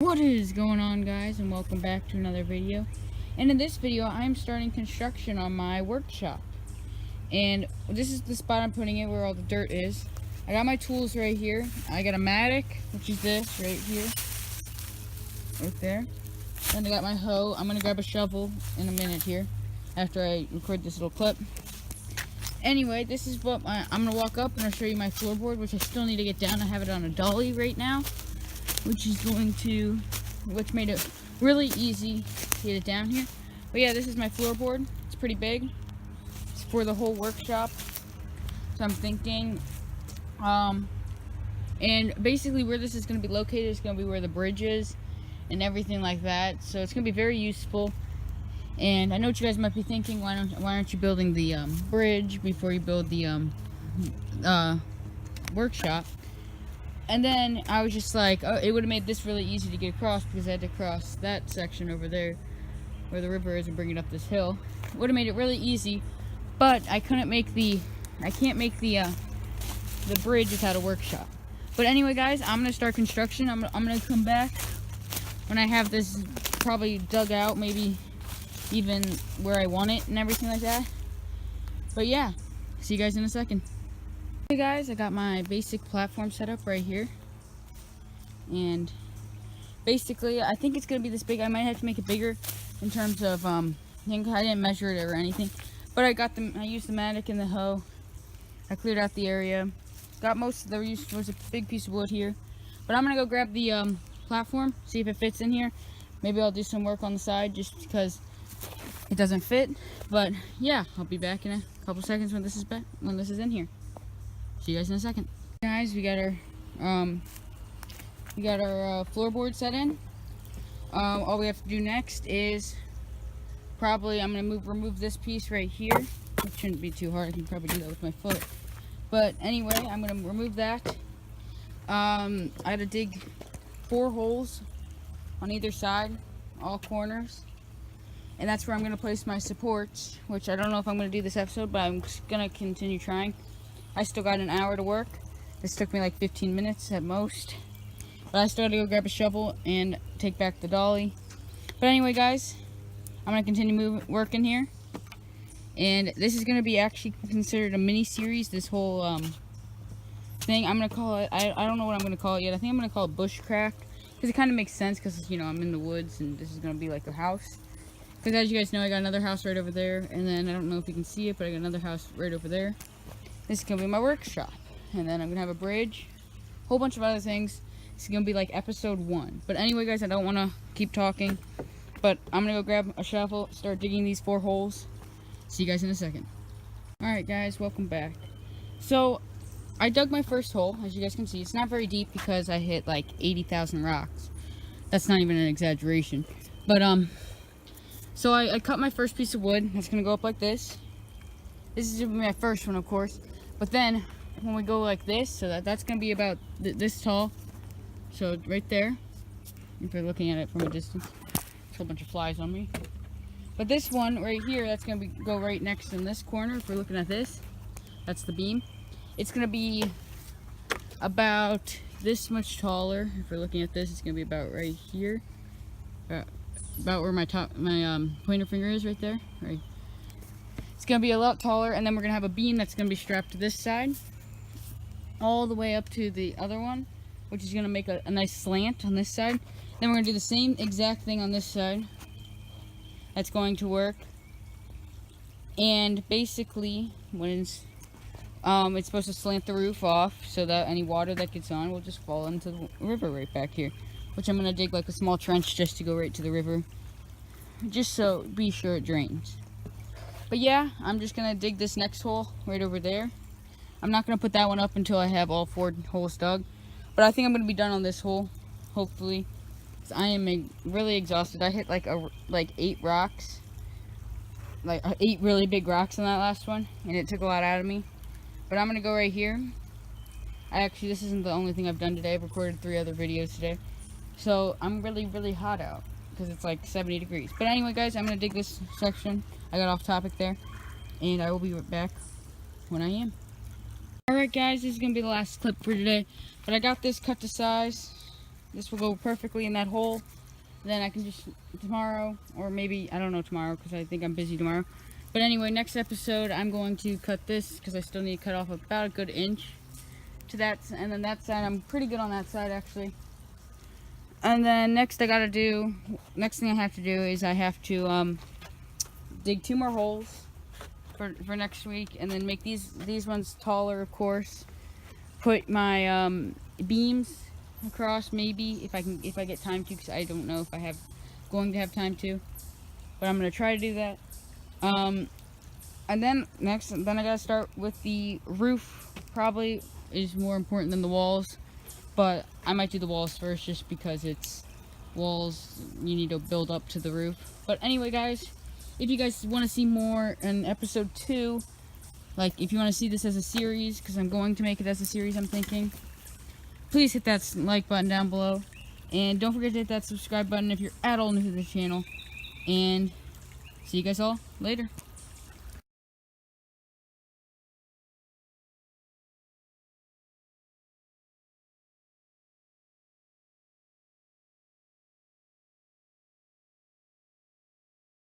What is going on, guys, and welcome back to another video. And in this video I'm starting construction on my workshop, and this is the spot I'm putting it where all the dirt is. I got my tools right here. I got a mattock, which is this right here, right there. Then I got my hoe. I'm gonna grab a shovel in a minute here after I record this little clip. Anyway, this is what I'm gonna walk up and I'll show you my floorboard, which I still need to get down. I have it on a dolly right now, which made it really easy to get it down here. But yeah, this is my floorboard. It's pretty big. It's for the whole workshop. So I'm thinking, and basically where this is going to be located is going to be where the bridge is and everything like that. So it's going to be very useful. And I know what you guys might be thinking, why aren't you building the bridge before you build the workshop? And then I was just like, oh, it would have made this really easy to get across because I had to cross that section over there where the river is and bring it up this hill. It would have made it really easy, but I can't make the bridge without a workshop. But anyway, guys, I'm gonna start construction. I'm gonna come back when I have this probably dug out, maybe even where I want it and everything like that. But yeah, see you guys in a second. Hey guys, I got my basic platform set up right here, and basically I think it's gonna be this big. I might have to make it bigger in terms of I didn't measure it or anything, but I used the mattock and the hoe. I cleared out the area, got most of the was a big piece of wood here, but I'm gonna go grab the platform, see if it fits in here. Maybe I'll do some work on the side just because it doesn't fit. But yeah, I'll be back in a couple seconds when this is in here. See you guys in a second. Guys, we got our floorboard set in. All we have to do next is probably I'm gonna remove this piece right here. It shouldn't be too hard. I can probably do that with my foot. But anyway, I'm gonna remove that. I had to dig 4 holes on either side, all corners. And that's where I'm gonna place my supports, which I don't know if I'm gonna do this episode, but I'm just gonna continue trying. I still got an hour to work. This took me like 15 minutes at most. But I still had to go grab a shovel and take back the dolly. But anyway, guys, I'm going to continue working here. And this is going to be actually considered a mini-series, this whole thing. I'm going to call it, I don't know what I'm going to call it yet. I think I'm going to call it BushCraft. Because it kind of makes sense because, you know, I'm in the woods and this is going to be like a house. Because as you guys know, I got another house right over there. And then, I don't know if you can see it, but I got another house right over there. This is going to be my workshop. And then I'm going to have a bridge. A whole bunch of other things. It's going to be like episode 1. But anyway, guys, I don't want to keep talking. But I'm going to go grab a shovel, start digging these 4 holes. See you guys in a second. Alright, guys, welcome back. So, I dug my first hole, as you guys can see. It's not very deep because I hit like 80,000 rocks. That's not even an exaggeration. But, so I cut my first piece of wood. It's going to go up like this. This is my first one, of course. But then, when we go like this, so that's going to be about this tall. So, right there, if you're looking at it from a distance. There's a whole bunch of flies on me. But this one right here, that's going to go right next in this corner. If we're looking at this, that's the beam. It's going to be about this much taller. If we're looking at this, it's going to be about right here. About where my pointer finger is, right there. Right. It's going to be a lot taller, and then we're going to have a beam that's going to be strapped to this side all the way up to the other one, which is going to make a nice slant on this side. Then we're going to do the same exact thing on this side. That's going to work. And basically, when it's supposed to slant the roof off so that any water that gets on will just fall into the river right back here. Which I'm going to dig like a small trench just to go right to the river. Just so be sure it drains. But yeah, I'm just going to dig this next hole right over there. I'm not going to put that one up until I have all 4 holes dug. But I think I'm going to be done on this hole, hopefully. I am really exhausted. I hit like 8 rocks. Like 8 really big rocks on that last one. And it took a lot out of me. But I'm going to go right here. This isn't the only thing I've done today. I've recorded 3 other videos today. So I'm really, really hot out. Because it's like 70 degrees. But anyway, guys, I'm going to dig this section. I got off topic there. And I will be right back when I am. Alright guys, this is going to be the last clip for today. But I got this cut to size. This will go perfectly in that hole. Then I can just, tomorrow, or maybe, I don't know tomorrow, because I think I'm busy tomorrow. But anyway, next episode, I'm going to cut this, because I still need to cut off about a good inch to that, and then that side, I'm pretty good on that side, actually. And then next thing I have to do is I have to dig 2 more holes for next week, and then make these ones taller, of course. Put my beams across, maybe if I get time to, because I don't know if I going to have time to, but I'm gonna try to do that. And then I gotta start with the roof. Probably is more important than the walls, but I might do the walls first just because it's walls, you need to build up to the roof. But anyway, guys, if you guys want to see more in episode 2, like if you want to see this as a series, because I'm going to make it as a series, I'm thinking, please hit that like button down below, and don't forget to hit that subscribe button if you're at all new to the channel, and see you guys all later.